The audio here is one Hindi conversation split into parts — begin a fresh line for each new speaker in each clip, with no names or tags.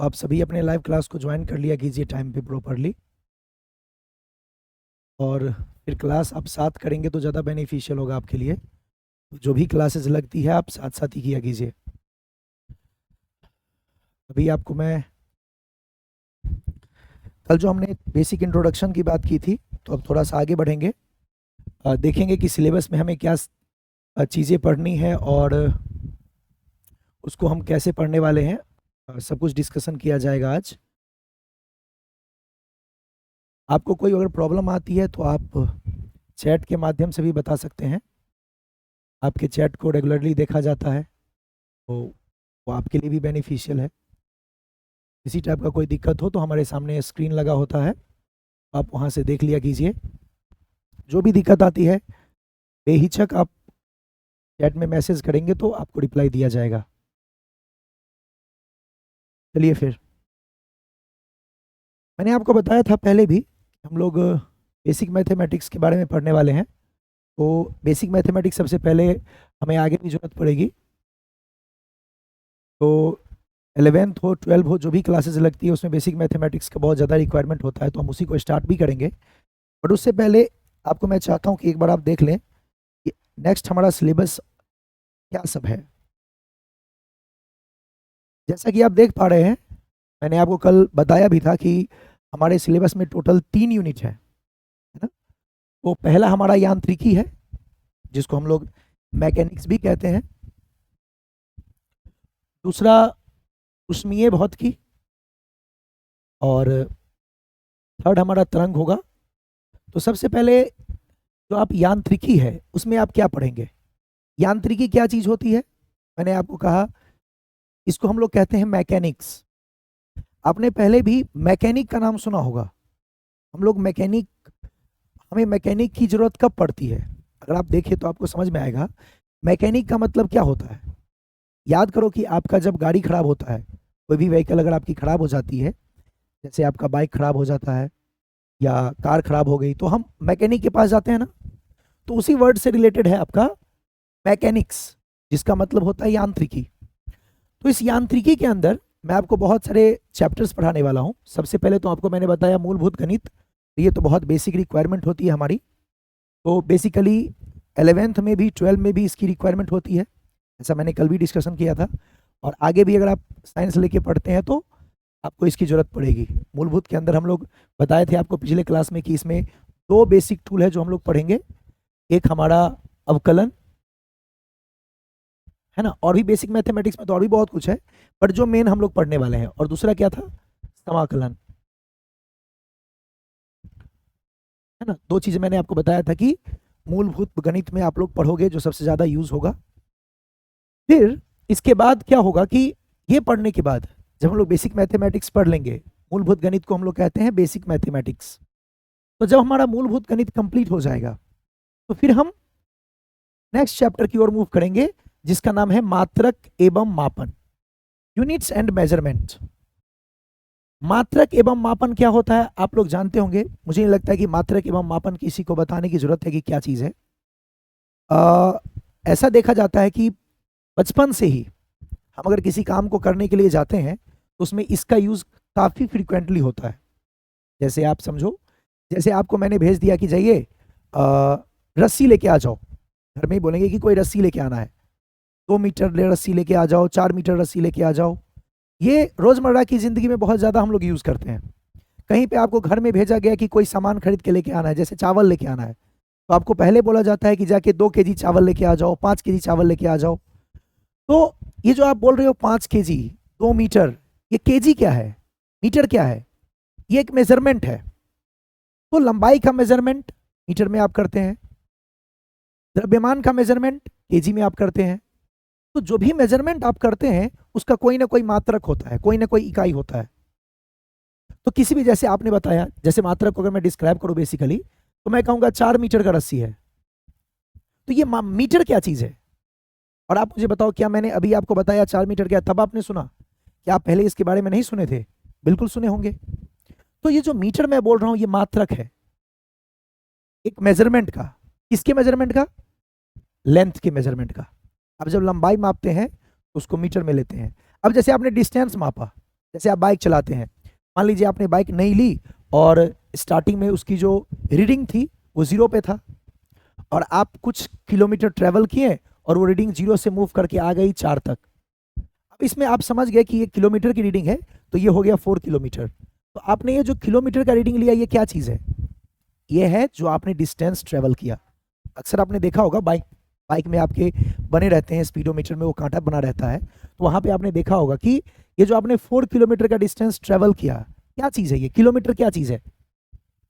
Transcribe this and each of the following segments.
तो आप सभी अपने लाइव क्लास को ज्वाइन कर लिया कीजिए टाइम पे प्रॉपरली, और फिर क्लास आप साथ करेंगे तो ज़्यादा बेनिफिशियल होगा आपके लिए। जो भी क्लासेस लगती है आप साथ साथ ही किया कीजिए। अभी आपको मैं कल जो हमने बेसिक इंट्रोडक्शन की बात की थी, तो अब थोड़ा सा आगे बढ़ेंगे, देखेंगे कि सिलेबस में हमें क्या चीज़ें पढ़नी है और उसको हम कैसे पढ़ने वाले हैं, सब कुछ डिस्कशन किया जाएगा आज। आपको कोई अगर प्रॉब्लम आती है तो आप चैट के माध्यम से भी बता सकते हैं। आपके चैट को रेगुलरली देखा जाता है, तो वो आपके लिए भी बेनिफिशियल है। किसी टाइप का कोई दिक्कत हो तो हमारे सामने स्क्रीन लगा होता है, आप वहाँ से देख लिया कीजिए। जो भी दिक्कत आती है बेहिचक आप चैट में मैसेज करेंगे तो आपको रिप्लाई दिया जाएगा। चलिए फिर, मैंने आपको बताया था पहले भी, हम लोग बेसिक मैथमेटिक्स के बारे में पढ़ने वाले हैं। तो बेसिक मैथमेटिक्स सबसे पहले हमें आगे भी जरूरत पड़ेगी। तो 11th हो 12 हो जो भी क्लासेस लगती है उसमें बेसिक मैथमेटिक्स का बहुत ज़्यादा रिक्वायरमेंट होता है, तो हम उसी को स्टार्ट भी करेंगे। बट उससे पहले आपको मैं चाहता हूँ कि एक बार आप देख लें कि नेक्स्ट हमारा सिलेबस क्या सब है। जैसा कि आप देख पा रहे हैं, मैंने आपको कल बताया भी था कि हमारे सिलेबस में टोटल 3 यूनिट है ना। तो पहला हमारा यांत्रिकी है, जिसको हम लोग मैकेनिक्स भी कहते हैं। दूसरा ऊष्मीय भौतिकी, और थर्ड हमारा तरंग होगा। तो सबसे पहले जो आप यांत्रिकी है उसमें आप क्या पढ़ेंगे, यांत्रिकी क्या चीज होती है। मैंने आपको कहा इसको हम लोग कहते हैं मैकेनिक्स। आपने पहले भी मैकेनिक का नाम सुना होगा। हम लोग मैकेनिक, हमें मैकेनिक की जरूरत कब पड़ती है, अगर आप देखें तो आपको समझ में आएगा मैकेनिक का मतलब क्या होता है। याद करो कि आपका जब गाड़ी खराब होता है, कोई भी व्हीकल अगर आपकी खराब हो जाती है, जैसे आपका बाइक खराब हो जाता है या कार खराब हो गई, तो हम मैकेनिक के पास जाते हैं ना। तो उसी वर्ड से रिलेटेड है आपका मैकेनिक्स, जिसका मतलब होता है यांत्रिकी। तो इस यांत्रिकी के अंदर मैं आपको बहुत सारे चैप्टर्स पढ़ाने वाला हूँ। सबसे पहले तो आपको मैंने बताया मूलभूत गणित, ये तो बहुत बेसिक रिक्वायरमेंट होती है हमारी। तो बेसिकली 11th में भी 12 में भी इसकी रिक्वायरमेंट होती है, ऐसा मैंने कल भी डिस्कशन किया था। और आगे भी अगर आप साइंस लेके पढ़ते हैं तो आपको इसकी जरूरत पड़ेगी। मूलभूत के अंदर हम लोग बताए थे आपको पिछले क्लास में कि इसमें 2 बेसिक टूल है जो हम लोग पढ़ेंगे। एक हमारा अवकलन है ना, और भी बेसिक मैथमेटिक्स में तो और भी बहुत कुछ है, पर जो मेन हम लोग पढ़ने वाले हैं। और दूसरा क्या था, समाकलन, है ना। 2 चीजें मैंने आपको बताया था कि मूलभूत गणित में आप लोग पढ़ोगे, जो सबसे ज्यादा यूज होगा। फिर इसके बाद क्या होगा कि ये पढ़ने के बाद जब हम लोग बेसिक मैथमेटिक्स पढ़ लेंगे, मूलभूत गणित को हम लोग कहते हैं बेसिक मैथमेटिक्स। तो जब हमारा मूलभूत गणित कंप्लीट हो जाएगा तो फिर हम नेक्स्ट चैप्टर की ओर मूव करेंगे, जिसका नाम है मात्रक एवं मापन, यूनिट्स एंड मेजरमेंट। मात्रक एवं मापन क्या होता है आप लोग जानते होंगे। मुझे नहीं लगता है कि मात्रक एवं मापन किसी को बताने की जरूरत है कि क्या चीज है। ऐसा देखा जाता है कि बचपन से ही हम अगर किसी काम को करने के लिए जाते हैं तो उसमें इसका यूज काफी फ्रिक्वेंटली होता है। जैसे आप समझो, जैसे आपको मैंने भेज दिया कि जाइए रस्सी लेके आ जाओ, घर में ही बोलेंगे कि कोई रस्सी लेके आना है, 2 मीटर रस्सी लेके आ जाओ, 4 मीटर रस्सी लेके आ जाओ। ये रोजमर्रा की जिंदगी में बहुत ज्यादा हम लोग यूज करते हैं। कहीं पे आपको घर में भेजा गया कि कोई सामान खरीद के लेके आना है, जैसे चावल लेके आना है, तो आपको पहले बोला जाता है कि जाके 2 केजी चावल लेके आ जाओ, 5 केजी चावल लेके आ जाओ। तो ये जो आप बोल रहे हो 5 केजी 2 मीटर, ये केजी क्या है, मीटर क्या है, ये एक मेजरमेंट है। तो लंबाई का मेजरमेंट मीटर में आप करते हैं, द्रव्यमान का मेजरमेंट केजी में आप करते हैं। तो जो भी मेजरमेंट आप करते हैं उसका कोई ना कोई मात्रक होता है, कोई ना कोई इकाई होता है। तो किसी भी, जैसे आपने बताया, जैसे मात्रक को अगर मैं डिस्क्राइब करूं बेसिकली, तो मैं कहूंगा 4 मीटर का रस्सी है। तो ये मीटर क्या चीज है, और आप मुझे बताओ, क्या मैंने अभी आपको बताया 4 मीटर क्या, तब आपने सुना? क्या आप पहले इसके बारे में नहीं सुने थे? बिल्कुल सुने होंगे। तो ये जो मीटर मैं बोल रहा हूं ये मात्रक है, एक मेजरमेंट का। किसके मेजरमेंट का? लेंथ के मेजरमेंट का। अब जब लंबाई मापते हैं तो उसको मीटर में लेते हैं। अब जैसे आपने डिस्टेंस मापा, जैसे आप बाइक चलाते हैं, मान लीजिए आपने बाइक नहीं ली और स्टार्टिंग में उसकी जो रीडिंग थी वो 0 पे था, और आप कुछ किलोमीटर ट्रेवल किए और वो रीडिंग 0 से मूव करके आ गई 4 तक। अब इसमें आप समझ गए कि ये किलोमीटर की रीडिंग है, तो ये हो गया 4 किलोमीटर। तो आपने ये जो किलोमीटर का रीडिंग लिया, ये क्या चीज़ है? ये है जो आपने डिस्टेंस ट्रेवल किया। अक्सर आपने देखा होगा बाइक बाइक में आपके बने रहते हैं स्पीडोमीटर में, वो कांटा बना रहता है, तो वहां पे आपने देखा होगा कि ये जो आपने 4 किलोमीटर का डिस्टेंस ट्रेवल किया, क्या चीज़ है ये? किलोमीटर क्या चीज़ है?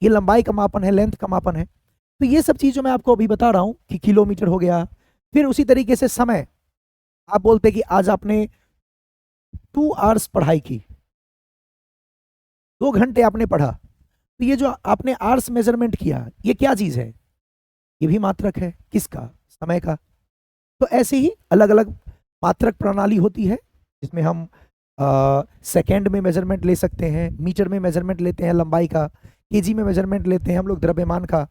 ये लंबाई का मापन है, लेंथ का मापन है। तो ये सब चीज़ जो मैं आपको अभी बता रहा हूँ कि किलोमीटर हो गया। फिर उसी तरीके से समय, आप बोलते हैं कि आज आपने 2 आवर्स पढ़ाई की, 2 घंटे आपने पढ़ा, तो ये जो आपने आवर्स मेजरमेंट किया, ये क्या चीज़ है? ये भी मात्रक है। किसका? समय का। तो ऐसे ही अलग अलग मात्रक प्रणाली होती है, जिसमें हम सेकेंड में मेजरमेंट ले सकते हैं, मीटर में मेजरमेंट लेते हैं लंबाई का, केजी में मेजरमेंट लेते हैं हम लोग द्रव्यमान का,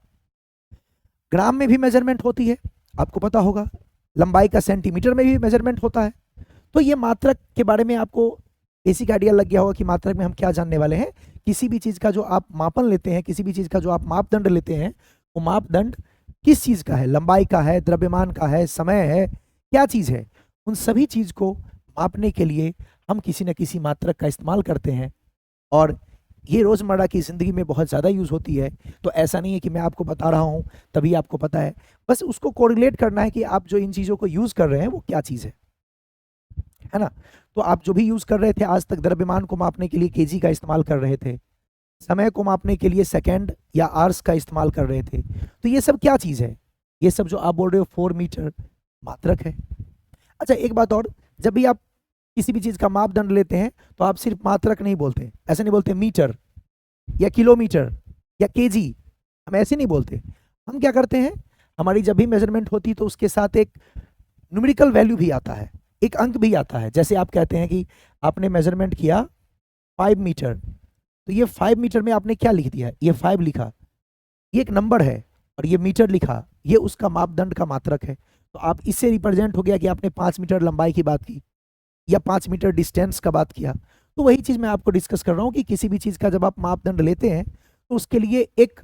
ग्राम में भी मेजरमेंट होती है, आपको पता होगा, लंबाई का सेंटीमीटर में भी मेजरमेंट होता है। तो ये मात्रक के बारे में आपको बेसिक आइडिया लग गया होगा कि मात्रक में हम क्या जानने वाले हैं। किसी भी चीज़ का जो आप मापन लेते हैं, किसी भी चीज़ का जो आप मापदंड लेते हैं, वो मापदंड किस चीज़ का है? लंबाई का है, द्रव्यमान का है, समय है, क्या चीज़ है? उन सभी चीज़ को मापने के लिए हम किसी न किसी मात्रक का इस्तेमाल करते हैं, और ये रोज़मर्रा की ज़िंदगी में बहुत ज़्यादा यूज़ होती है। तो ऐसा नहीं है कि मैं आपको बता रहा हूँ तभी आपको पता है, बस उसको कोरिलेट करना है कि आप जो इन चीज़ों को यूज़ कर रहे हैं वो क्या चीज़ है ना? तो आप जो भी यूज़ कर रहे थे आज तक, द्रव्यमान को मापने के लिए केजी का इस्तेमाल कर रहे थे, समय को मापने के लिए सेकंड या आवर्स का इस्तेमाल कर रहे थे, तो ये सब क्या चीज़ है? ये सब जो आप बोल रहे हो 4 मीटर, मात्रक है। अच्छा, एक बात और, जब भी आप किसी भी चीज़ का मापदंड लेते हैं तो आप सिर्फ मात्रक नहीं बोलते, ऐसे नहीं बोलते मीटर या किलोमीटर या केजी, हम ऐसे नहीं बोलते। हम क्या करते हैं, हमारी जब भी मेजरमेंट होती तो उसके साथ एक न्यूमेरिकल वैल्यू भी आता है, एक अंक भी आता है। जैसे आप कहते हैं कि आपने मेजरमेंट किया 5 मीटर, तो ये 5 मीटर में आपने क्या लिख दिया? ये 5 लिखा, ये एक नंबर है, और ये मीटर लिखा, ये उसका मापदंड का मात्रक है। तो आप इससे रिप्रेजेंट हो गया कि आपने 5 मीटर लंबाई की बात की या 5 मीटर डिस्टेंस का बात किया। तो वही चीज़ मैं आपको डिस्कस कर रहा हूँ कि किसी भी चीज़ का जब आप मापदंड लेते हैं तो उसके लिए एक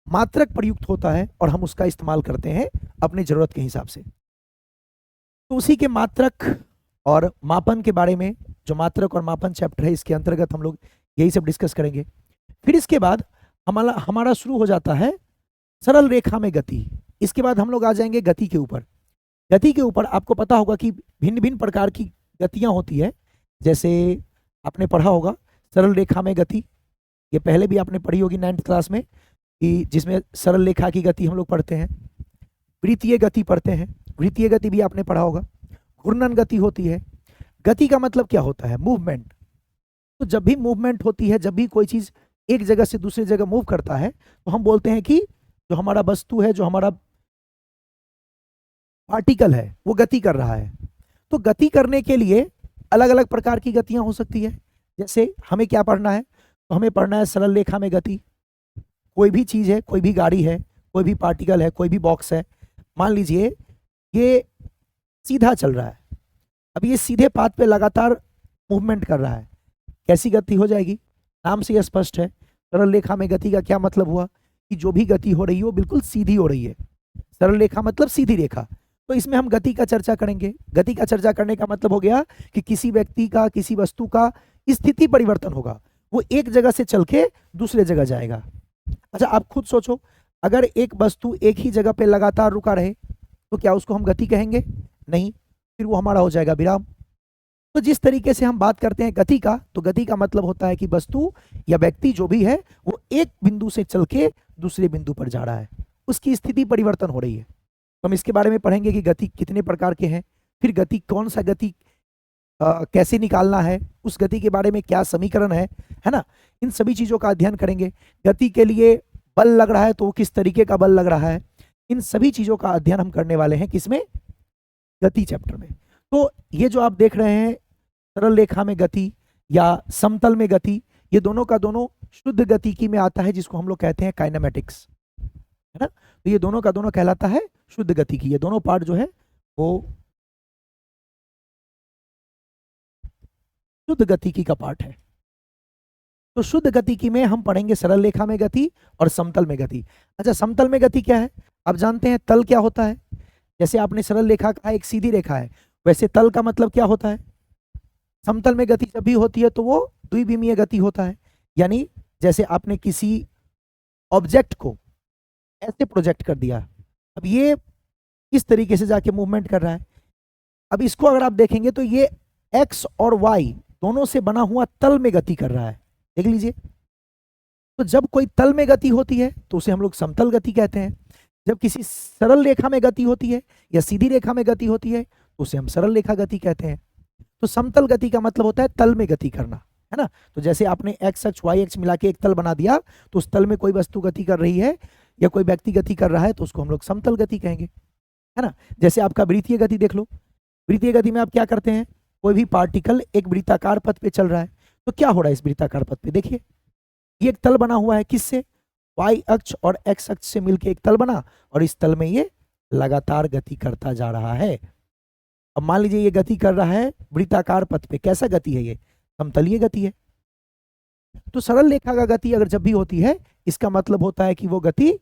मात्रक प्रयुक्त होता है, और हम उसका इस्तेमाल करते हैं अपनी ज़रूरत के हिसाब से। तो उसी के मात्रक और मापन के बारे में, जो मात्रक और मापन चैप्टर है, इसके अंतर्गत हम लोग यही सब डिस्कस करेंगे। फिर इसके बाद हमारा हमारा शुरू हो जाता है सरल रेखा में गति। इसके बाद हम लोग आ जाएंगे गति के ऊपर। गति के ऊपर आपको पता होगा कि भिन्न भिन्न प्रकार की गतियां होती है। जैसे आपने पढ़ा होगा सरल रेखा में गति, ये पहले भी आपने पढ़ी होगी 9th क्लास में, कि जिसमें सरल रेखा की गति हम लोग पढ़ते हैं, वृत्तीय गति पढ़ते हैं, वृत्तीय गति भी आपने पढ़ा होगा, घूर्णन गति होती है। गति का मतलब क्या होता है? मूवमेंट। तो जब भी मूवमेंट होती है, जब भी कोई चीज एक जगह से दूसरी जगह मूव करता है, तो हम बोलते हैं कि जो हमारा वस्तु है, जो हमारा पार्टिकल है, वो गति कर रहा है। तो गति करने के लिए अलग अलग प्रकार की गतियां हो सकती है। जैसे हमें क्या पढ़ना है, तो हमें पढ़ना है सरल रेखा में गति। कोई भी चीज है, कोई भी गाड़ी है, कोई भी पार्टिकल है, कोई भी बॉक्स है, मान लीजिए ये सीधा चल रहा है, अब ये सीधे पाथ पे लगातार मूवमेंट कर रहा है, कैसी गति हो जाएगी? नाम से यह स्पष्ट है, सरल रेखा में गति का क्या मतलब हुआ कि जो भी गति हो रही है वो बिल्कुल सीधी हो रही है। सरल रेखा मतलब सीधी रेखा। तो इसमें हम गति का चर्चा करेंगे। गति का चर्चा करने का मतलब हो गया कि किसी व्यक्ति का, किसी वस्तु का स्थिति परिवर्तन होगा, वो एक जगह से चल के दूसरे जगह जाएगा। अच्छा, आप खुद सोचो, अगर एक वस्तु एक ही जगह पे लगातार रुका रहे तो क्या उसको हम गति कहेंगे? नहीं, फिर वो हमारा हो जाएगा विराम। तो जिस तरीके से हम बात करते हैं गति का, तो गति का मतलब होता है कि वस्तु या व्यक्ति जो भी है वो एक बिंदु से चल के दूसरे बिंदु पर जा रहा है, उसकी स्थिति परिवर्तन हो रही है। तो हम इसके बारे में पढ़ेंगे कि गति कितने प्रकार के हैं, फिर गति कौन सा गति कैसे निकालना है, उस गति के बारे में क्या समीकरण है ना, इन सभी चीजों का अध्ययन करेंगे। गति के लिए बल लग रहा है तो वो किस तरीके का बल लग रहा है, इन सभी चीजों का अध्ययन हम करने वाले हैं किसमें? गति चैप्टर में। तो ये जो आप देख रहे हैं सरल रेखा में गति या समतल में गति, ये दोनों का दोनों शुद्ध गतिकी में आता है, जिसको हम लोग कहते हैं काइनेमेटिक्स, है ना। तो ये दोनों का दोनों कहलाता है शुद्ध गतिकी। ये दोनों पार्ट जो है वो शुद्ध गतिकी का पार्ट है। तो शुद्ध गतिकी में हम पढ़ेंगे सरल रेखा में गति और समतल में गति। अच्छा, समतल में गति क्या है? आप जानते हैं तल क्या होता है? जैसे आपने सरल रेखा कहा एक सीधी रेखा है, वैसे तल का मतलब क्या होता है? समतल में गति जब भी होती है तो वो द्विविमीय गति होता है, यानी जैसे आपने किसी ऑब्जेक्ट को ऐसे प्रोजेक्ट कर दिया, अब ये इस तरीके से जाके मूवमेंट कर रहा है। अब इसको अगर आप देखेंगे तो ये एक्स और वाई दोनों से बना हुआ तल में गति कर रहा है, देख लीजिए। तो जब कोई तल में गति होती है तो उसे हम लोग समतल गति कहते हैं। जब किसी सरल रेखा में गति होती है या सीधी रेखा में गति होती है तो उसे हम सरल रेखा गति कहते हैं। तो समतल गति का मतलब होता है तल में गति करना, है ना। तो जैसे आपने एक्स अक्ष वाई अक्ष मिला के एक तल बना दिया, तो उस तल में कोई वस्तु गति कर रही है या कोई व्यक्ति गति कर रहा है तो उसको हम लोग समतल गति कहेंगे, है ना। जैसे आपका वृत्तीय गति देख लो, वृत्तीय गति में आप क्या करते हैं, कोई भी पार्टिकल एक वृत्ताकार पथ पे चल रहा है, तो क्या हो रहा है इस वृत्ताकार पथ पे? देखिए ये एक तल बना हुआ है, किससे? वाई अक्ष और एक्स अक्ष से मिलकर एक तल बना, और इस तल में ये लगातार गति करता जा रहा है। अब मान लीजिए ये गति कर रहा है वृत्ताकार पथ पे, कैसा गति है? ये समतलीय गति है। तो सरल रेखा का गति अगर जब भी होती है इसका मतलब होता है कि वो गति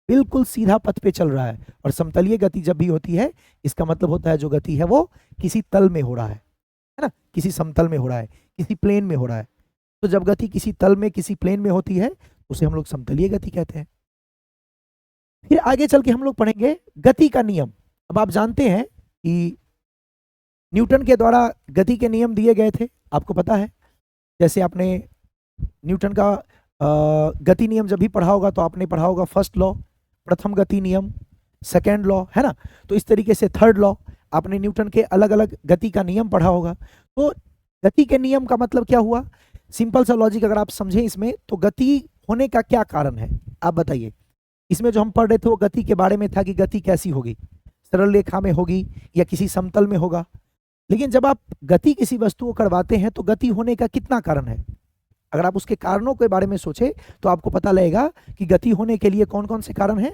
बिल्कुल सीधा पथ पे चल रहा है, और समतलीय गति जब भी होती है इसका मतलब होता है जो गति है वो किसी तल में हो रहा है ना, किसी समतल में हो रहा है, किसी प्लेन में हो रहा है। तो जब गति किसी तल में किसी प्लेन में होती है उसे हम लोग समतलीय गति कहते हैं। फिर आगे चल के हम लोग पढ़ेंगे गति का नियम। अब आप जानते हैं कि न्यूटन के द्वारा गति के नियम दिए गए थे, आपको पता है। जैसे आपने न्यूटन का गति नियम जब भी पढ़ा होगा तो आपने पढ़ा होगा फर्स्ट लॉ, प्रथम गति नियम, सेकेंड लॉ, है ना। तो इस तरीके से थर्ड लॉ, आपने न्यूटन के अलग अलग गति का नियम पढ़ा होगा। तो गति के नियम का मतलब क्या हुआ? सिंपल सा लॉजिक अगर आप समझें इसमें, तो गति होने का क्या कारण है आप बताइए। इसमें जो हम पढ़ रहे थे वो गति के बारे में था कि गति कैसी होगी, सरल रेखा में होगी या किसी समतल में होगा। लेकिन जब आप गति किसी वस्तु को करवाते हैं तो गति होने का कितना कारण है? अगर आप उसके कारणों के बारे में सोचे तो आपको पता लगेगा कि गति होने के लिए कौन कौन से कारण हैं।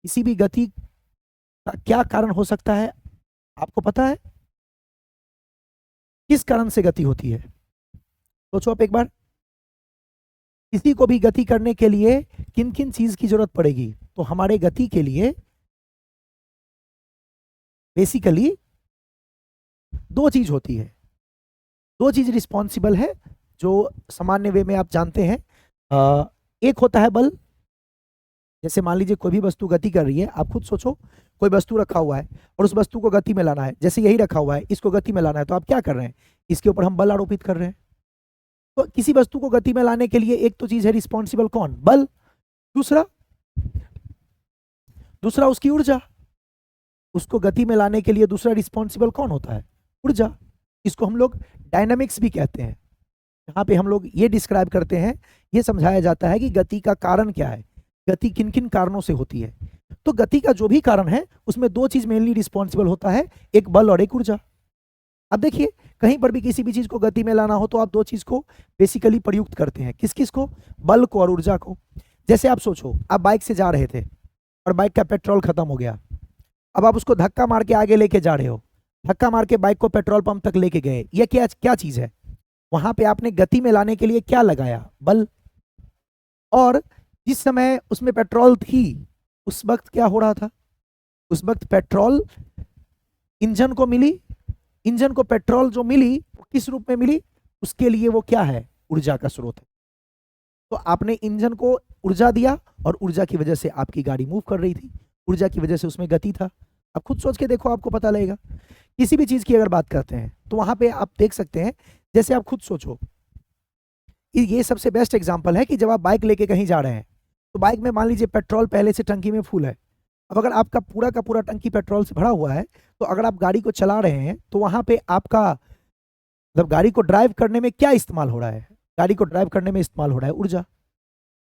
किसी भी गति का क्या कारण हो सकता है आपको पता है? किस कारण से गति होती है? सोचो आप एक बार। किसी को भी गति करने के लिए किन किन चीज की जरूरत पड़ेगी? तो हमारे गति के लिए बेसिकली दो चीज होती है, दो चीज रिस्पॉन्सिबल है जो सामान्य वे में आप जानते हैं। एक होता है बल। जैसे मान लीजिए कोई भी वस्तु गति कर रही है, आप खुद सोचो कोई वस्तु रखा हुआ है और उस वस्तु को गति में लाना है, जैसे यही रखा हुआ है इसको गति में लाना है, तो आप क्या कर रहे हैं? इसके ऊपर हम बल आरोपित कर रहे हैं। तो किसी वस्तु को गति में लाने के लिए एक तो चीज है रिस्पॉन्सिबल, कौन? बल। दूसरा उसकी ऊर्जा। उसको गति में लाने के लिए दूसरा रिस्पॉन्सिबल कौन होता है? ऊर्जा। इसको हम लोग डायनामिक्स भी कहते हैं। यहाँ पे हम लोग ये डिस्क्राइब करते हैं, ये समझाया जाता है कि गति का कारण क्या है, गति किन किन कारणों से होती है। तो गति का जो भी कारण है उसमें दो चीज मेनली रिस्पॉन्सिबल होता है, एक बल और एक ऊर्जा। अब देखिए कहीं पर भी किसी भी चीज को गति में लाना हो तो आप दो चीज को बेसिकली प्रयुक्त करते हैं। किस किस को? बल को और ऊर्जा को। जैसे आप सोचो, आप बाइक से जा रहे थे और बाइक का पेट्रोल खत्म हो गया। अब आप उसको धक्का मार के आगे लेके जा रहे हो, धक्का मार के बाइक को पेट्रोल पंप तक लेके गए, ये क्या चीज है? वहां पे आपने गति में लाने के लिए क्या लगाया? बल। और जिस समय उसमें पेट्रोल थी उस वक्त क्या हो रहा था? उस वक्त पेट्रोल इंजन को मिली, इंजन को पेट्रोल जो मिली वो किस रूप में मिली? उसके लिए वो क्या है? ऊर्जा का स्रोत है। तो आपने इंजन को ऊर्जा दिया और ऊर्जा की वजह से आपकी गाड़ी मूव कर रही थी, ऊर्जा की वजह से उसमें गति था। अब खुद सोच के देखो, आपको पता लगेगा। किसी भी चीज की अगर बात करते हैं तो वहां पे आप देख सकते हैं, जैसे आप खुद सोचो, ये सबसे बेस्ट एग्जांपल है कि जब आप बाइक लेके कहीं जा रहे हैं तो बाइक में मान लीजिए पेट्रोल पहले से टंकी में फुल है। अब अगर आपका पूरा का पूरा टंकी पेट्रोल से भरा हुआ है तो अगर आप गाड़ी को चला रहे हैं तो वहां पे आपका मतलब गाड़ी को ड्राइव करने में क्या इस्तेमाल हो रहा है? गाड़ी को ड्राइव करने में इस्तेमाल हो रहा है ऊर्जा।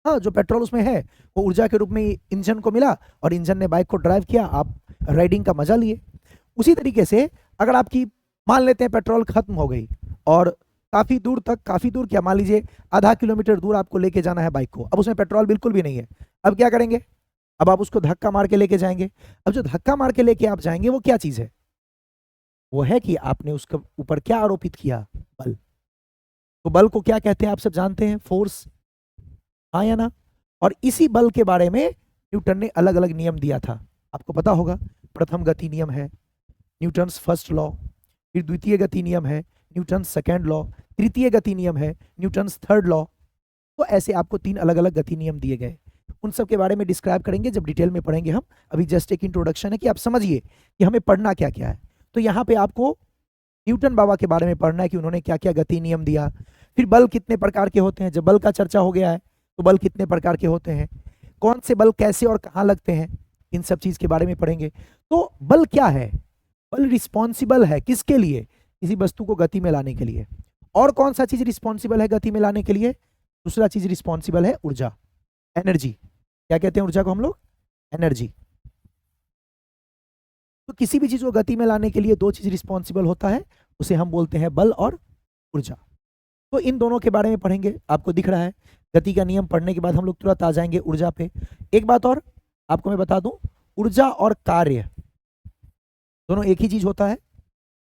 हाँ, जो पेट्रोल उसमें है वो ऊर्जा के रूप में इंजन को मिला और इंजन ने बाइक को ड्राइव किया, आप राइडिंग का मजा लिए। उसी तरीके से अगर आपकी मान लेते हैं पेट्रोल खत्म हो गई और काफी दूर क्या, मान लीजिए आधा किलोमीटर दूर आपको लेके जाना है बाइक को, अब उसमें पेट्रोल बिल्कुल भी नहीं है। अब क्या करेंगे? अब आप उसको धक्का मार के लेके जाएंगे। अब जो धक्का मार के लेके आप जाएंगे वो क्या चीज है? वो है कि आपने उसके ऊपर क्या आरोपित किया, बल। तो बल को क्या कहते हैं आप सब जानते हैं, फोर्स, हाँ या ना। और इसी बल के बारे में न्यूटन ने अलग अलग नियम दिया था, आपको पता होगा। प्रथम गति नियम है न्यूटन्स फर्स्ट लॉ, फिर द्वितीय गति नियम है न्यूटन्स सेकेंड लॉ, तृतीय गति नियम है न्यूटन्स थर्ड लॉ। तो ऐसे आपको 3 अलग अलग गति नियम दिए गए, उन सब के बारे में डिस्क्राइब करेंगे जब डिटेल में पढ़ेंगे हम। अभी जस्ट एक इंट्रोडक्शन है कि आप समझिए कि हमें पढ़ना क्या क्या है। तो यहाँ पे आपको न्यूटन बाबा के बारे में पढ़ना है कि उन्होंने क्या क्या गति नियम दिया। फिर बल कितने प्रकार के होते हैं, जब बल का चर्चा हो गया है तो बल कितने प्रकार के होते हैं, कौन से बल कैसे और कहाँ लगते हैं, इन सब चीज के बारे में पढ़ेंगे। तो बल क्या है, बल रिस्पॉन्सिबल है किसके लिए, किसी वस्तु को गति में लाने के लिए। और कौन सा चीज रिस्पॉन्सिबल है गति में लाने के लिए, दूसरा चीज रिस्पॉन्सिबल है ऊर्जा, एनर्जी। क्या कहते हैं ऊर्जा को हम लोग, एनर्जी। तो किसी भी चीज को गति में लाने के लिए 2 चीज रिस्पॉन्सिबल होता है, उसे हम बोलते हैं बल और ऊर्जा। तो इन दोनों के बारे में पढ़ेंगे, आपको दिख रहा है। गति का नियम पढ़ने के बाद हम लोग तुरंत आ जाएंगे ऊर्जा पे। एक बात और आपको मैं बता दूं, ऊर्जा और कार्य दोनों एक ही चीज होता है।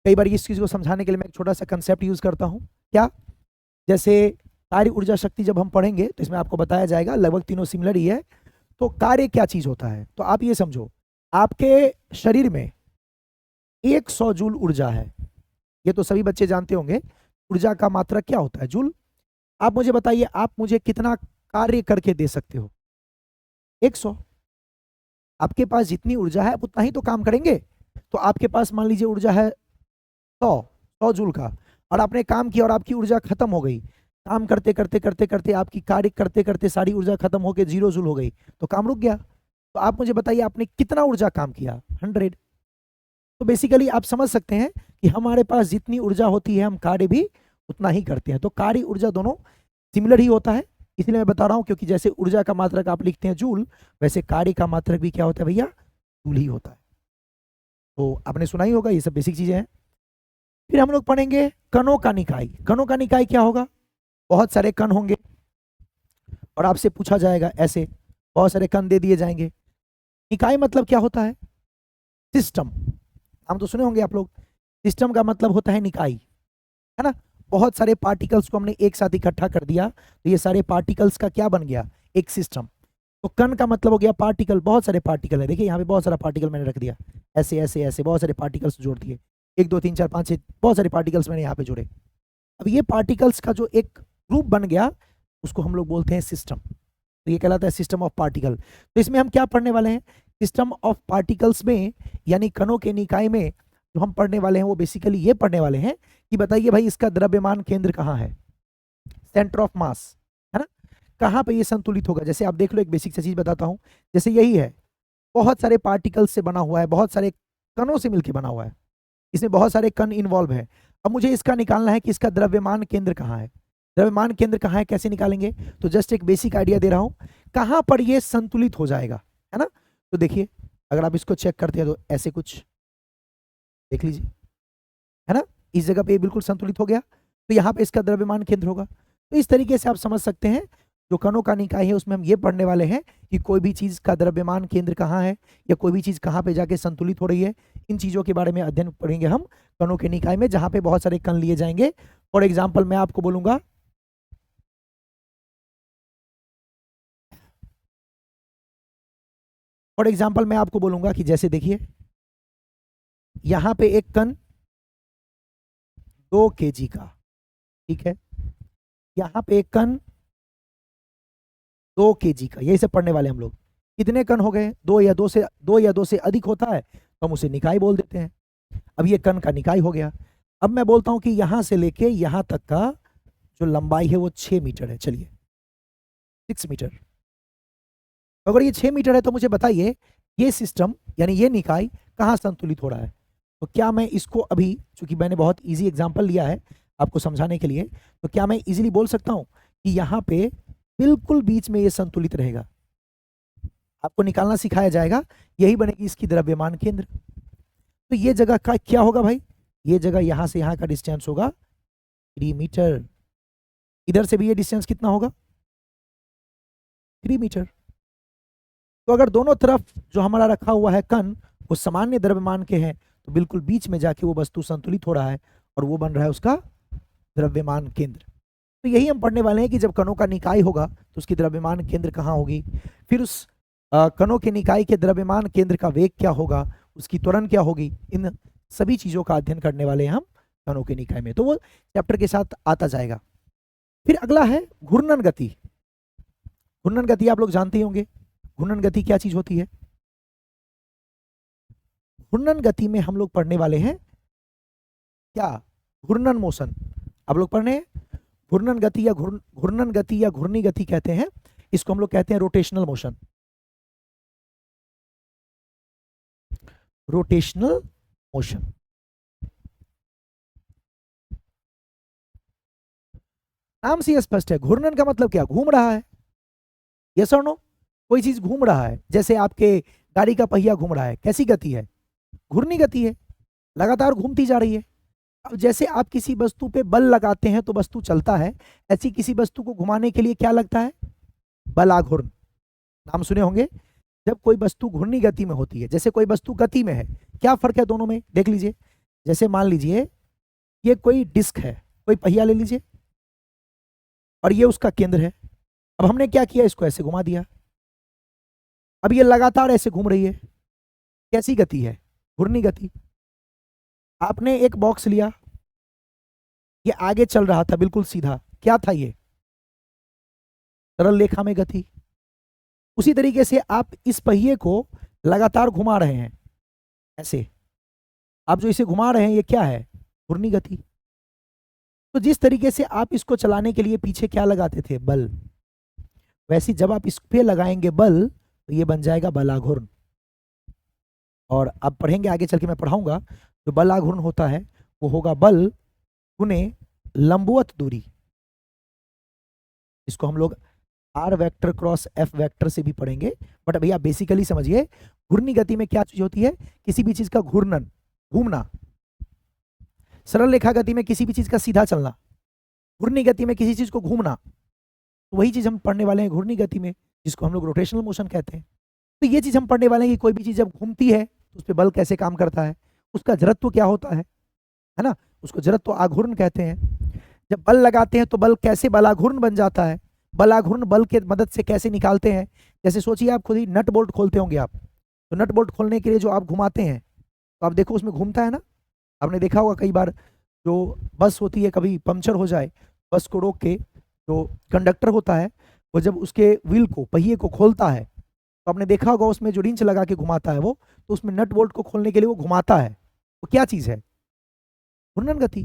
कई बार इस चीज को समझाने के लिए मैं एक छोटा सा कंसेप्ट यूज करता हूं, क्या, जैसे कार्य ऊर्जा शक्ति जब हम पढ़ेंगे तो इसमें आपको बताया जाएगा, लगभग तीनों सिमिलर ही है। तो कार्य क्या चीज होता है, तो आप ये समझो, आपके शरीर में 100 जूल ऊर्जा है, ये तो सभी बच्चे जानते होंगे। ऊर्जा का मात्रक क्या होता है, जूल। आप मुझे बताइए, आप मुझे कितना कार्य करके दे सकते हो, 100। आपके पास जितनी ऊर्जा है उतना ही तो काम करेंगे। तो आपके पास मान लीजिए ऊर्जा है 100 जूल का, और आपने काम किया और आपकी ऊर्जा खत्म हो गई। काम करते करते करते करते आपकी कार्य करते करते सारी ऊर्जा खत्म होकर 0 जूल हो गई, तो काम रुक गया। तो आप मुझे बताइए आपने कितना ऊर्जा काम किया, 100। तो बेसिकली आप समझ सकते हैं कि हमारे पास जितनी ऊर्जा होती है हम कार्य भी उतना ही करते हैं। तो कार्य ऊर्जा दोनों सिमिलर ही होता है, इसलिए मैं बता रहा हूं, क्योंकि जैसे ऊर्जा का मात्रक आप लिखते हैं जूल, वैसे कार्य का मात्रक भी क्या होता है भैया, जूल ही होता है। तो आपने सुना ही होगा, ये सब बेसिक चीजें हैं। फिर हम लोग पढ़ेंगे कणों का निकाय। कणों का निकाय क्या होगा, बहुत सारे कण होंगे और आपसे पूछा जाएगा ऐसे, बहुत सारे कण दे दिए जाएंगे। निकाय मतलब क्या होता है, सिस्टम। हम तो सुने होंगे आप लोग, सिस्टम का मतलब होता है निकाय, है ना। बहुत सारे पार्टिकल्स को हमने एक साथ इकट्ठा कर दिया तो ये सारे पार्टिकल्स का क्या बन गया, एक सिस्टम। तो कण का मतलब हो गया पार्टिकल, बहुत सारे पार्टिकल है। देखिए यहाँ पे बहुत सारा पार्टिकल मैंने रख दिया, ऐसे ऐसे ऐसे बहुत सारे पार्टिकल्स जोड़ दिए, 1 2 3 4 5 6 बहुत सारे पार्टिकल्स मैंने यहाँ पे जोड़े। अब ये पार्टिकल्स का जो एक ग्रुप बन गया उसको हम लोग बोलते हैं सिस्टम। तो ये कहलाता है सिस्टम ऑफ पार्टिकल। तो इसमें हम क्या पढ़ने वाले हैं, सिस्टम ऑफ पार्टिकल्स में, यानी कणों के निकाय में जो हम पढ़ने वाले हैं वो बेसिकली ये पढ़ने वाले हैं कि बताइए भाई इसका द्रव्यमान केंद्र कहाँ है, सेंटर ऑफ मास, है ना, कहाँ पे ये संतुलित होगा। जैसे आप देख लो, एक बेसिक सी चीज बताता हूँ, जैसे यही है, बहुत सारे पार्टिकल्स से बना हुआ है, बहुत सारे कणों से मिलकर बना हुआ है, इसमें बहुत सारे कण इन्वॉल्व है। अब मुझे इसका निकालना है कि इसका द्रव्यमान केंद्र कहाँ है। द्रव्यमान केंद्र कहाँ है, कैसे निकालेंगे, तो जस्ट एक बेसिक आइडिया दे रहा हूँ, कहाँ पर ये संतुलित हो जाएगा, है ना। तो देखिए, अगर आप इसको चेक करते हैं तो ऐसे कुछ देख लीजिए, है ना, इस जगह पे ये बिल्कुल संतुलित हो गया, तो यहाँ पे इसका द्रव्यमान केंद्र होगा। तो इस तरीके से आप समझ सकते हैं, जो कणों का निकाय है उसमें हम ये पढ़ने वाले हैं कि कोई भी चीज का द्रव्यमान केंद्र कहाँ है, या कोई भी चीज कहाँ पे जाके संतुलित हो रही है। इन चीजों के बारे में अध्ययन पढ़ेंगे हम कणों के निकाय में, जहां पे बहुत सारे कण लिए जाएंगे। फॉर एग्जाम्पल मैं आपको बोलूंगा, कि जैसे देखिए यहाँ पे एक कण 2 kg का, ठीक है, यहाँ पे एक कण 2 kg का, यही सब पढ़ने वाले हम लोग। कितने कण हो गए, 2 या 2 से अधिक होता है तो हम उसे निकाय बोल देते हैं। अब ये कण का निकाय हो गया। अब मैं बोलता हूं कि यहां से लेके यहां तक का जो लंबाई है वो 6 मीटर है, चलिए 6 मीटर। अगर ये 6 मीटर है तो मुझे बताइए ये सिस्टम यानी ये निकाय कहाँ संतुलित हो रहा है। तो क्या मैं इसको अभी, चूंकि मैंने बहुत इजी एग्जांपल लिया है आपको समझाने के लिए, तो क्या मैं इजीली बोल सकता हूं कि यहाँ पे बिल्कुल बीच में ये संतुलित रहेगा। आपको निकालना सिखाया जाएगा, यही बनेगी इसकी द्रव्यमान केंद्र। तो ये जगह का क्या होगा भाई, ये जगह यहां से यहां का डिस्टेंस होगा 3 मीटर। इधर से भी ये डिस्टेंस कितना होगा, 3 मीटर। तो अगर दोनों तरफ जो हमारा रखा हुआ है कण वो सामान्य द्रव्यमान के हैं तो बिल्कुल बीच में जाके वो वस्तु संतुलित हो रहा है और वो बन रहा है उसका द्रव्यमान केंद्र। तो यही हम पढ़ने वाले हैं कि जब कणों का निकाय होगा तो उसकी द्रव्यमान केंद्र कहाँ होगी, फिर उस कणों के निकाय के द्रव्यमान केंद्र का वेग क्या होगा, उसकी त्वरण क्या होगी, इन सभी चीजों का अध्ययन करने वाले हैं हम कणों के निकाय में। तो वो चैप्टर के साथ आता जाएगा। फिर अगला है घूर्णन गति। घूर्णन गति आप लोग जानते ही होंगे। घूर्णन गति क्या चीज होती है? घूर्णन गति में हम लोग पढ़ने वाले हैं क्या, घूर्णन मोशन। आप लोग पढ़ने हैं घूर्णन गति या घूर्णन गति या घूर्णी गति कहते हैं इसको, हम लोग कहते हैं रोटेशनल मोशन। Rotational motion. नाम से स्पष्ट है, घूर्णन का मतलब क्या, घूम रहा है। यस और नो? कोई चीज घूम रहा है, जैसे आपके गाड़ी का पहिया घूम रहा है, कैसी गति है, घूर्णी गति है, लगातार घूमती जा रही है। अब जैसे आप किसी वस्तु पे बल लगाते हैं तो वस्तु चलता है, ऐसी किसी वस्तु को घुमाने के लिए क्या लगता है, बलाघूर्ण। नाम सुने होंगे। जब कोई वस्तु घूर्णी गति में होती है, जैसे कोई वस्तु गति में है, क्या फर्क है दोनों में, देख लीजिए। जैसे मान लीजिए ये कोई डिस्क है, कोई पहिया ले लीजिए और ये उसका केंद्र है। अब हमने क्या किया, इसको ऐसे घुमा दिया, अब ये लगातार ऐसे घूम रही है, कैसी गति है, घूर्णी गति। आपने एक बॉक्स लिया, ये आगे चल रहा था बिल्कुल सीधा, क्या था ये, सरल रेखा में गति। उसी तरीके से आप इस पहिए को लगातार घुमा रहे हैं, ऐसे आप जो इसे घुमा रहे हैं ये क्या है, घूर्णी गति। तो जिस तरीके से आप इसको चलाने के लिए पीछे क्या लगाते थे, बल, वैसे जब आप इस पे लगाएंगे बल तो ये बन जाएगा बलाघूर्ण। और अब पढ़ेंगे आगे चल के, मैं पढ़ाऊंगा, जो बलाघूर्ण होता है वो होगा बल गुने लंबवत दूरी। इसको हम लोग R vector cross F vector से भी पढ़ेंगे, बट भैया बेसिकली समझिए घूर्णी गति में क्या चीज होती है, किसी भी चीज का घूर्णन, घूमना। सरल रेखा गति में किसी भी चीज का सीधा चलना, घूर्णी गति में किसी चीज को घूमना। तो वही चीज हम पढ़ने वाले हैं घूर्णी गति में, जिसको हम लोग रोटेशनल मोशन कहते हैं। तो ये चीज हम पढ़ने वाले हैं कि कोई भी चीज जब घूमती है तो उस पर बल कैसे काम करता है, उसका जड़त्व क्या होता है ना, उसको जड़त्व आघूर्ण कहते हैं। जब बल लगाते हैं तो बल कैसे बलाघूर्ण बन जाता है, बलाघूर्ण बल के मदद से कैसे निकालते हैं। जैसे सोचिए आप खुद ही नट बोल्ट खोलते होंगे आप, तो नट बोल्ट खोलने के लिए जो आप घुमाते हैं तो आप देखो उसमें घूमता है ना। आपने देखा होगा कई बार जो बस होती है, कभी पंक्चर हो जाए, बस को रोक के जो कंडक्टर होता है वो जब उसके व्हील को, पहिए को खोलता है तो आपने देखा होगा उसमें जो रिंच लगा के घुमाता है वो, तो उसमें नट बोल्ट को खोलने के लिए वो घुमाता है। वो क्या चीज है, घूर्णन गति,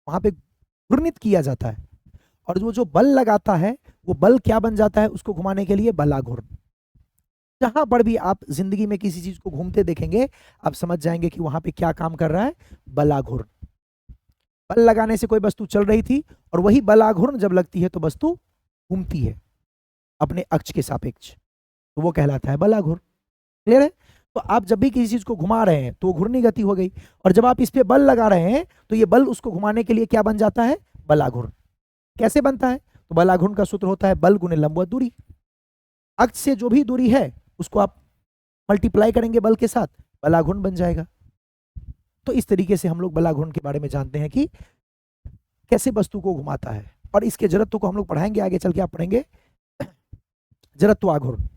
वहां पे घूर्णित किया जाता है। और जो बल लगाता है वो बल क्या बन जाता है, उसको घुमाने के लिए बलाघूर्ण। जहां पर भी आप जिंदगी में किसी चीज को घूमते देखेंगे आप समझ जाएंगे कि वहां पे क्या काम कर रहा है, बलाघूर्ण। बल लगाने से कोई वस्तु चल रही थी और वही बलाघूर्ण जब लगती है तो वस्तु घूमती है अपने अक्ष के सापेक्ष, तो वो कहलाता है बलाघूर्ण। क्लियर है? तो आप जब भी किसी चीज को घुमा रहे हैं तो वो घूर्णी गति हो गई, और जब आप इस पे बल लगा रहे हैं तो ये बल उसको घुमाने के लिए क्या बन जाता है, बलाघूर्ण। कैसे बनता है, तो बलाघूर्ण का सूत्र होता है बल गुने लंबवत दूरी। अक्ष से जो भी दूरी है उसको आप मल्टीप्लाई करेंगे बल के साथ, बलाघूर्ण बन जाएगा। तो इस तरीके से हम लोग बलाघूर्ण के बारे में जानते हैं कि कैसे वस्तु को घुमाता है, और इसके जड़त्व को हम लोग पढ़ाएंगे आगे चल के, आप पढ़ेंगे जड़त्व आघूर्ण।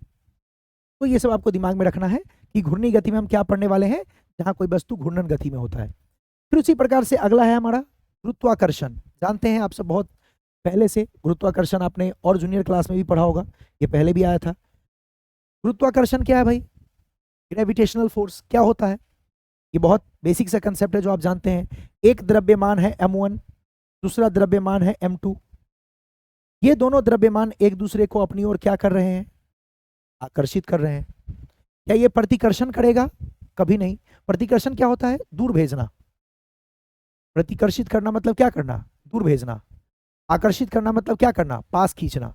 तो ये सब आपको दिमाग में रखना है कि घूर्णी गति में हम क्या पढ़ने वाले हैं, जहां कोई वस्तु घूर्णन गति में होता है। फिर उसी प्रकार से अगला है हमारा गुरुत्वाकर्षण। जानते हैं आप सब बहुत पहले से, गुरुत्वाकर्षण आपने और जूनियर क्लास में भी पढ़ा होगा, ये पहले भी आया था। गुरुत्वाकर्षण क्या है भाई, ग्रेविटेशनल फोर्स क्या होता है, ये बहुत बेसिक सा कंसेप्ट है जो आप जानते हैं। एक द्रव्यमान है m1, दूसरा द्रव्यमान है m2। ये दोनों द्रव्यमान एक दूसरे को अपनी ओर क्या कर रहे हैं, आकर्षित कर रहे हैं। क्या ये प्रतिकर्षण करेगा, कभी नहीं। प्रतिकर्षण क्या होता है, दूर भेजना। प्रतिकर्षित करना मतलब क्या करना, दूर भेजना। आकर्षित करना मतलब क्या करना, पास खींचना।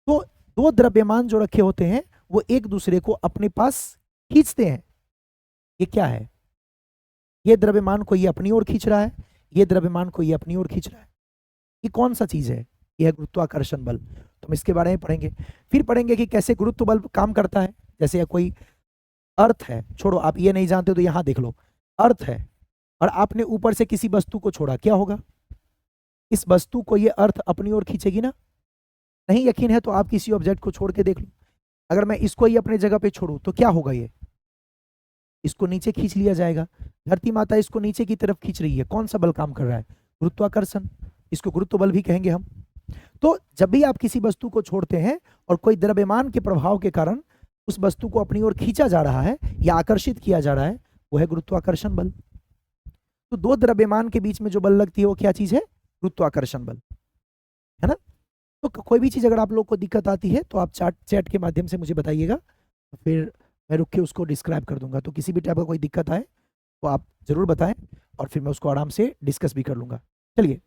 तो दो द्रव्यमान जो रखे होते हैं वो एक दूसरे को अपने पास खींचते हैं। ये क्या है, ये द्रव्यमान को ये अपनी ओर खींच रहा है, ये द्रव्यमान को ये अपनी ओर खींच रहा है। ये कौन सा चीज है, यह गुरुत्वाकर्षण बल। तो हम इसके बारे में पढ़ेंगे। फिर पढ़ेंगे कि कैसे गुरुत्व बल काम करता है। जैसे कोई अर्थ है, छोड़ो आप ये नहीं जानते तो यहां देख लो, अर्थ है, और आपने ऊपर से किसी वस्तु को छोड़ा, क्या होगा? इस वस्तु को ये अर्थ अपनी ओर खींचेगी ना? नहीं यकीन है तो आप किसी ऑब्जेक्ट को छोड़ के देख लो। अगर मैं इसको ही अपने जगह पे छोड़ूं तो क्या होगा? ये इसको नीचे खींच लिया जाएगा। धरती माता इसको नीचे की तरफ खींच रही है, कौन सा बल काम कर रहा है? गुरुत्वाकर्षण। इसको गुरुत्व बल भी कहेंगे हम। तो जब भी आप किसी वस्तु को छोड़ते हैं और कोई द्रव्यमान के प्रभाव के कारण उस वस्तु को अपनी ओर खींचा जा रहा है या आकर्षित किया जा रहा है, वो है गुरुत्वाकर्षण बल। तो दो द्रव्यमान के बीच में जो बल लगती है वो क्या चीज है? गुरुत्वाकर्षण बल, है ना? तो कोई भी चीज अगर आप लोग को दिक्कत आती है तो आप चैट के माध्यम से मुझे बताइएगा, तो फिर मैं रुक के उसको डिस्क्राइब कर दूंगा। तो किसी भी टाइप का कोई दिक्कत आए तो आप जरूर बताएं और फिर मैं उसको आराम से डिस्कस भी कर लूंगा। चलिए,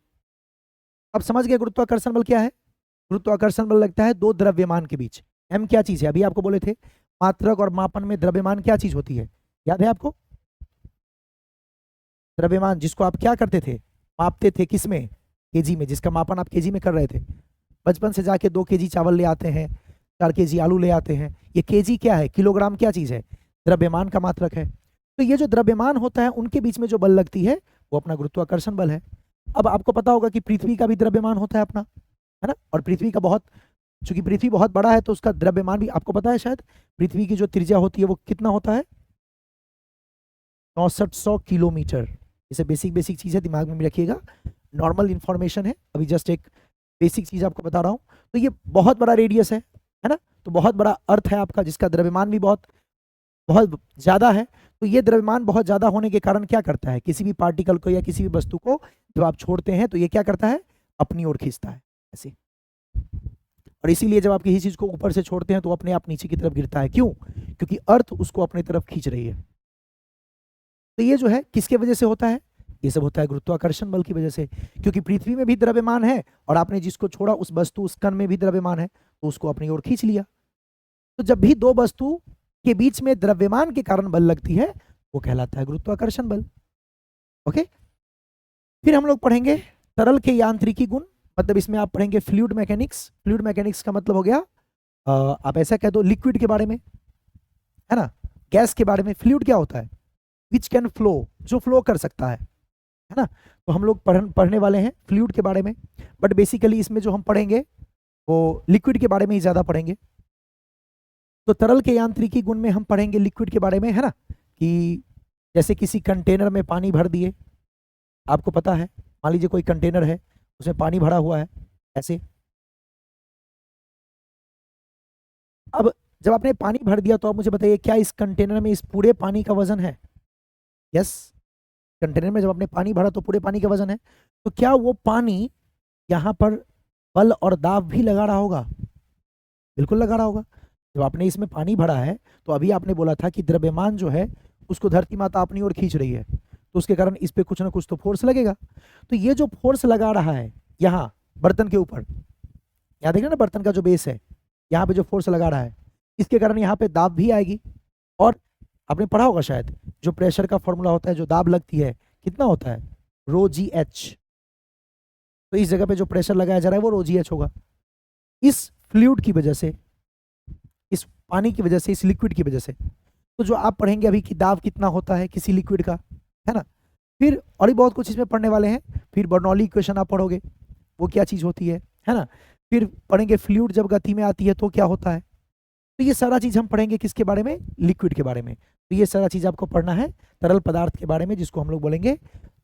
अब समझ गए गुरुत्वाकर्षण बल क्या है? गुरुत्वाकर्षण बल लगता है दो द्रव्यमान के बीच। एम क्या चीज है? अभी आपको बोले थे मात्रक और मापन में द्रव्यमान क्या चीज होती है, याद है आपको? द्रव्यमान जिसको आप क्या करते थे, मापते थे किसमें? केजी में। जिसका मापन आप केजी में कर रहे थे। बचपन से जाके 2 केजी चावल ले आते हैं, 4 केजी आलू ले आते हैं। ये केजी क्या है? किलोग्राम क्या चीज है? द्रव्यमान का मात्रक है। तो ये जो द्रव्यमान होता है उनके बीच में जो बल लगती है वो अपना गुरुत्वाकर्षण बल है। अब आपको पता होगा कि पृथ्वी का भी द्रव्यमान होता है अपना, है ना? और पृथ्वी का बहुत, चूंकि पृथ्वी बहुत बड़ा है तो उसका द्रव्यमान भी आपको पता है शायद। पृथ्वी की जो त्रिज्या होती है वो कितना होता है? 6900 किलोमीटर। इसे बेसिक बेसिक चीज है, दिमाग में रखिएगा, नॉर्मल इंफॉर्मेशन है, अभी जस्ट एक बेसिक चीज आपको बता रहा हूं। तो ये बहुत बड़ा रेडियस है ना? तो बहुत बड़ा अर्थ है आपका जिसका द्रव्यमान भी बहुत बहुत ज्यादा है। तो ये द्रव्यमान बहुत ज्यादा होने के कारण क्या करता है? किसी भी पार्टिकल को या किसी भी वस्तु को जब आप छोड़ते हैं तो ये क्या करता है? अपनी ओर खींचता है ऐसे। और इसीलिए जब आप किसी चीज को ऊपर से छोड़ते हैं तो अपने आप नीचे की तरफ गिरता है। क्यों? क्योंकि अर्थ उसको अपनी तरफ खींच रही है। तो ये जो है किसके वजह से होता है? ये सब होता है गुरुत्वाकर्षण बल की वजह से। क्योंकि पृथ्वी में भी द्रव्यमान है और आपने जिसको छोड़ा उस वस्तु, उस कण में भी द्रव्यमान है, तो उसको अपनी ओर खींच लिया। तो जब भी दो वस्तु के बीच में द्रव्यमान के कारण बल लगती है वो कहलाता है गुरुत्वाकर्षण बल। ओके, फिर हम लोग पढ़ेंगे तरल के यांत्रिकी गुण। मतलब इसमें आप पढ़ेंगे फ्लूइड मैकेनिक्स। फ्लूइड मैकेनिक्स का मतलब हो गया आप ऐसा कह दो लिक्विड के बारे में, है ना? गैस के बारे में। फ्लूइड क्या होता है? विच कैन फ्लो, जो फ्लो कर सकता है ना? तो हम लोग पढ़ने वाले हैं फ्लूइड के बारे में। बट बेसिकली इसमें जो हम पढ़ेंगे वो लिक्विड के बारे में ही ज्यादा पढ़ेंगे। तो तरल के यांत्रिकी गुण में हम पढ़ेंगे लिक्विड के बारे में, है ना? कि जैसे किसी कंटेनर में पानी भर दिए, आपको पता है, मान लीजिए कोई कंटेनर है उसमें पानी भरा हुआ है ऐसे। अब जब आपने पानी भर दिया तो आप मुझे बताइए क्या इस कंटेनर में इस पूरे पानी का वजन है? यस, कंटेनर में जब आपने पानी भरा तो पूरे पानी का वजन है। तो क्या वो पानी यहाँ पर बल और दाब भी लगा रहा होगा? बिल्कुल लगा रहा होगा। जब आपने इसमें पानी भरा है तो अभी आपने बोला था कि द्रव्यमान जो है उसको धरती माता अपनी ओर खींच रही है, तो उसके कारण इस पे कुछ ना कुछ तो फोर्स लगेगा। तो ये जो फोर्स लगा रहा है यहाँ बर्तन के ऊपर, याद देखना ना, बर्तन का जो बेस है यहाँ पे जो फोर्स लगा रहा है, इसके कारण यहाँ पे दाब भी आएगी। और आपने पढ़ा होगा शायद जो प्रेशर का फॉर्मूला होता है, जो दाब लगती है कितना होता है? रो जी एच। तो इस जगह पे जो प्रेशर लगाया जा रहा है वो रो जी एच होगा। इस फ्लूइड की वजह से, इस पानी की वजह से, इस लिक्विड की वजह से। तो जो आप पढ़ेंगे अभी कि दाब कितना होता है किसी लिक्विड का, है ना? फिर और भी बहुत कुछ इसमें पढ़ने वाले हैं। फिर बर्नौली इक्वेशन आप पढ़ोगे, वो क्या चीज होती है ना? फिर पढ़ेंगे फ्लूइड जब गति में आती है तो क्या होता है। तो ये सारा चीज हम पढ़ेंगे किसके बारे में? लिक्विड के बारे में। तो ये सारा चीज आपको पढ़ना है तरल पदार्थ के बारे में, जिसको हम लोग बोलेंगे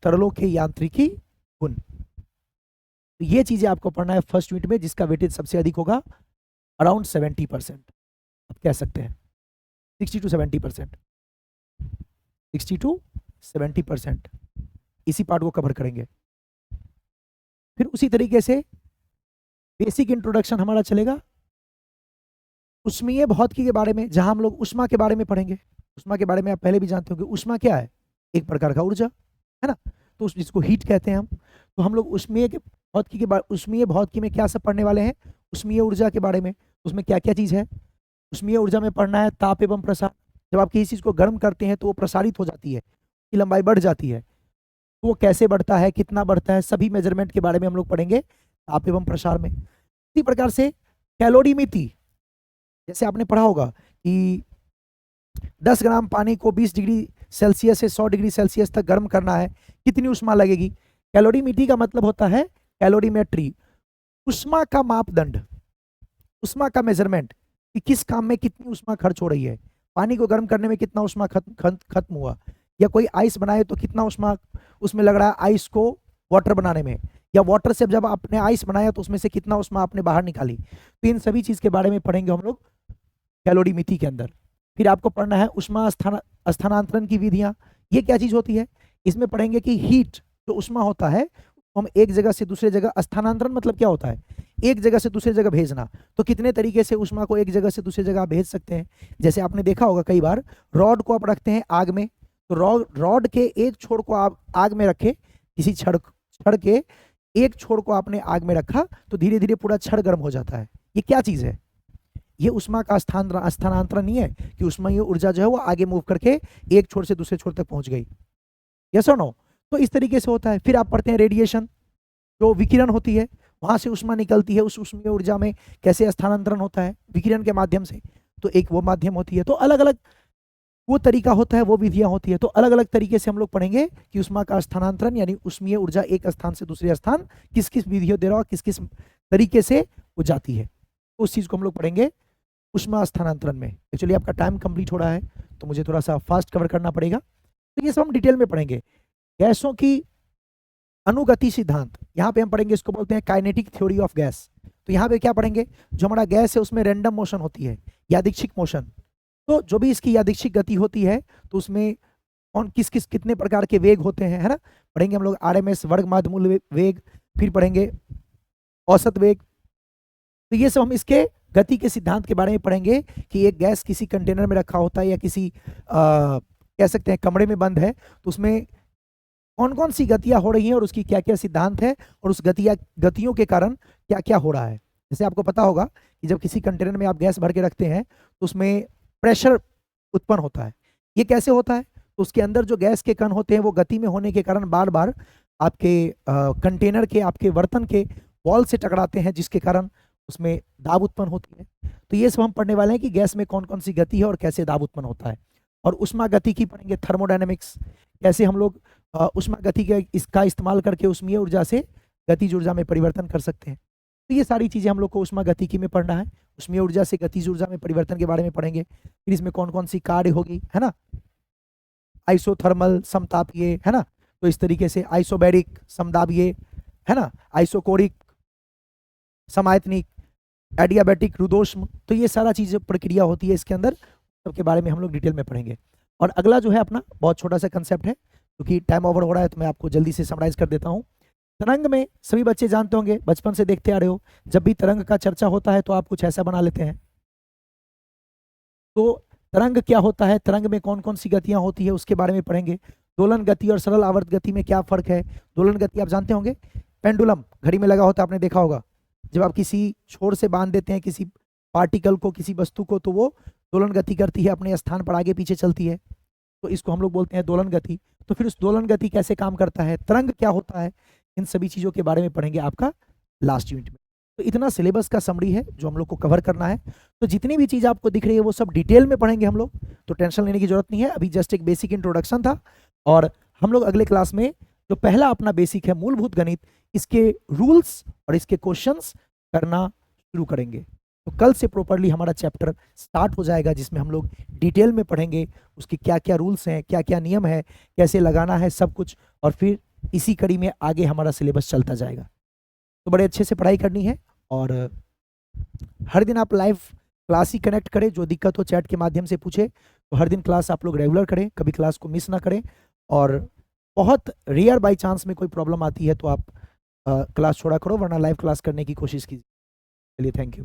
तरलों के यांत्रिकी गुण। तो ये चीजें आपको पढ़ना है फर्स्ट यूनिट में, जिसका वेटेज सबसे अधिक होगा, अराउंड 70%। आप कह सकते हैं 60 to 70%, 60 to 70% इसी पार्ट को कवर करेंगे। फिर उसी तरीके से बेसिक इंट्रोडक्शन हमारा चलेगा उष्मीय भौतिकी के बारे में, जहां हम लोग ऊष्मा के बारे में पढ़ेंगे। ऊष्मा के बारे में आप पहले भी जानते होंगे, ऊष्मा क्या है? एक प्रकार का ऊर्जा, है ना? तो जिसको हीट कहते हैं हम। तो हम लोग ऊष्मीय के भौतिकी के बारे, ऊष्मीय भौतिकी में क्या सब पढ़ने वाले हैं? ऊष्मीय ऊर्जा के बारे में। उसमें क्या क्या चीज है ऊष्मीय ऊर्जा में पढ़ना है? ताप एवं प्रसार। जब आप किसी चीज को गर्म करते हैं तो वो प्रसारित हो जाती है, की लंबाई बढ़ जाती है। तो वो कैसे बढ़ता है, कितना बढ़ता है, सभी मेजरमेंट के बारे में हम लोग पढ़ेंगे ताप एवं प्रसार में। इसी प्रकार से कैलोरीमिति, जैसे आपने पढ़ा होगा कि 10 ग्राम पानी को 20 डिग्री सेल्सियस से 100 डिग्री सेल्सियस तक गर्म करना है, कितनी उष्मा लगेगी। कैलोरीमीट्री का मतलब होता है कैलोरीमेट्री, उष्मा का मापदंड, उष्मा का मेजरमेंट कि किस काम में कितनी उष्मा खर्च हो रही है। पानी को गर्म करने में कितना उष्मा खत्म हुआ, या कोई आइस बनाए तो कितना उष्मा उसमें लग रहा है आइस को वाटर बनाने में, या वाटर से जब आपने आइस बनाया तो उसमें से कितना उष्मा आपने बाहर निकाली। तो इन सभी चीज के बारे में पढ़ेंगे हम लोग कैलोरीमिति के अंदर। फिर आपको पढ़ना है उष्मा स्थानांतरण की विधियां। ये क्या चीज होती है, इसमें पढ़ेंगे कि हीट जो उष्मा होता है हम एक जगह से दूसरे जगह, स्थानांतरण मतलब क्या होता है, एक जगह से दूसरे जगह भेजना। तो कितने तरीके से उष्मा को एक जगह से दूसरी जगह भेज सकते हैं। जैसे आपने देखा होगा कई बार रॉड को आप रखते हैं आग में, तो रॉड के एक छोर को आप आग में रखे, किसी छड़ के एक छोर को आपने आग में रखा तो धीरे धीरे पूरा छड़ गर्म हो जाता है। ये क्या चीज है, ये उष्मा का स्थानांतरण नहीं है कि उष्मा ये ऊर्जा जो है वो आगे मूव करके एक छोर से दूसरे छोर तक पहुंच गई। यस और नो। तो इस तरीके से होता है। फिर आप पढ़ते हैं रेडिएशन, जो विकिरण होती है, वहां से उष्मा निकलती है, उस उष्मीय ऊर्जा में कैसे स्थानांतरण होता है विकिरण के माध्यम से, तो एक वो माध्यम होती है। तो अलग अलग वो तरीका होता है, वो विधियां होती है। तो अलग अलग तरीके से हम लोग पढ़ेंगे कि उष्मा का स्थानांतरण यानी उष्मीय ऊर्जा एक स्थान से दूसरे स्थान किस किस विधियों द्वारा किस किस तरीके से वो जाती है, उस चीज को हम लोग पढ़ेंगे उष्मा स्थानांतरण में। एक्चुअली आपका टाइम कंप्लीट हो रहा है तो मुझे थोड़ा सा फास्ट कवर करना पड़ेगा, तो ये सब हम डिटेल में पढ़ेंगे। गैसों की अनुगति सिद्धांत, यहाँ पे हम पढ़ेंगे, इसको बोलते हैं काइनेटिक थ्योरी ऑफ गैस। तो यहाँ पे क्या पढ़ेंगे, जो हमारा गैस है उसमें रैंडम मोशन होती है, यादृच्छिक मोशन। तो जो भी इसकी यादृच्छिक गति होती है तो उसमें कौन किस किस कितने प्रकार के वेग होते हैं, है ना। पढ़ेंगे हम लोग आरएमएस वर्ग माध्यमूल वेग, फिर पढ़ेंगे औसत वेग। तो ये सब हम इसके गति के सिद्धांत के बारे में पढ़ेंगे कि एक गैस किसी कंटेनर में रखा होता है या किसी कह सकते हैं कमरे में बंद है, तो उसमें कौन कौन सी गतियां हो रही हैं और उसकी क्या क्या सिद्धांत है और उस गतियों के कारण क्या क्या हो रहा है। जैसे आपको पता होगा कि जब किसी कंटेनर में आप गैस भर के रखते हैं तो उसमें प्रेशर उत्पन्न होता है। ये कैसे होता है, तो उसके अंदर जो गैस के कण होते हैं वो गति में होने के कारण बार बार आपके कंटेनर के आपके बर्तन के वॉल से टकराते हैं, जिसके कारण उसमें दाब उत्पन्न होती है। तो ये सब हम पढ़ने वाले हैं कि गैस में कौन कौन सी गति है और कैसे दाब उत्पन्न होता है। और उष्मा गति की पढ़ेंगे थर्मोडायनेमिक्स, कैसे हम लोग उष्मा गति के इसका इस्तेमाल करके उष्मीय ऊर्जा से गतिज ऊर्जा में परिवर्तन कर सकते हैं। तो ये सारी चीजें हम लोग को उष्मा गतिकी में पढ़ना है। उष्मीय ऊर्जा से गतिज ऊर्जा में परिवर्तन के बारे में पढ़ेंगे। फिर इसमें कौन कौन सी कार्य होगी, है ना, आइसोथर्मल समतापीय, है ना, तो इस तरीके से आइसोबैरिक समदाबीय, है ना, आइसोकोरिक समायतनिक, एडियाबैटिक रुदोष्म। तो ये सारा चीजें प्रक्रिया होती है इसके अंदर, सबके बारे में हम लोग डिटेल में पढ़ेंगे। और अगला जो है अपना बहुत छोटा सा कंसेप्ट है, क्योंकि टाइम ओवर हो रहा है तो मैं आपको जल्दी से समराइज कर देता हूँ। तरंग में सभी बच्चे जानते होंगे, बचपन से देखते आ रहे हो, जब भी तरंग का चर्चा होता है तो आप कुछ ऐसा बना लेते हैं। तो तरंग क्या होता है, तरंग में कौन कौन सी गतियां होती है उसके बारे में पढ़ेंगे। दोलन गति और सरल आवर्त गति में क्या फर्क है। दोलन गति आप जानते होंगे, पेंडुलम घड़ी में लगा होता है, आपने देखा होगा। जब आप किसी छोर से बांध देते हैं किसी पार्टिकल को, किसी वस्तु को, तो वो दोलन गति करती है, अपने स्थान पर आगे पीछे चलती है, तो इसको हम लोग बोलते हैं दोलन गति। तो फिर उस दोलन गति कैसे काम करता है, तरंग क्या होता है, इन सभी चीजों के बारे में पढ़ेंगे आपका लास्ट यूनिट में। तो इतना सिलेबस का समरी है जो हम लोग को कवर करना है। तो जितनी भी चीज आपको दिख रही है वो सब डिटेल में पढ़ेंगे हम लोग, तो टेंशन लेने की जरूरत नहीं है। अभी जस्ट एक बेसिक इंट्रोडक्शन था, और हम लोग अगले क्लास में जो पहला अपना बेसिक है मूलभूत गणित, इसके रूल्स और इसके क्वेश्चंस करना शुरू करेंगे। तो कल से प्रॉपरली हमारा चैप्टर स्टार्ट हो जाएगा, जिसमें हम लोग डिटेल में पढ़ेंगे उसके क्या क्या रूल्स हैं, क्या क्या नियम है, कैसे लगाना है, सब कुछ। और फिर इसी कड़ी में आगे हमारा सिलेबस चलता जाएगा। तो बड़े अच्छे से पढ़ाई करनी है, और हर दिन आप लाइव क्लास ही कनेक्ट करें। जो दिक्कत हो चैट के माध्यम से पूछे, तो हर दिन क्लास आप लोग रेगुलर करें, कभी क्लास को मिस ना करें। और बहुत रेयर बाई चांस में कोई प्रॉब्लम आती है तो आप क्लास छोड़ा करो, वरना लाइव क्लास करने की कोशिश कीजिए। चलिए, थैंक यू।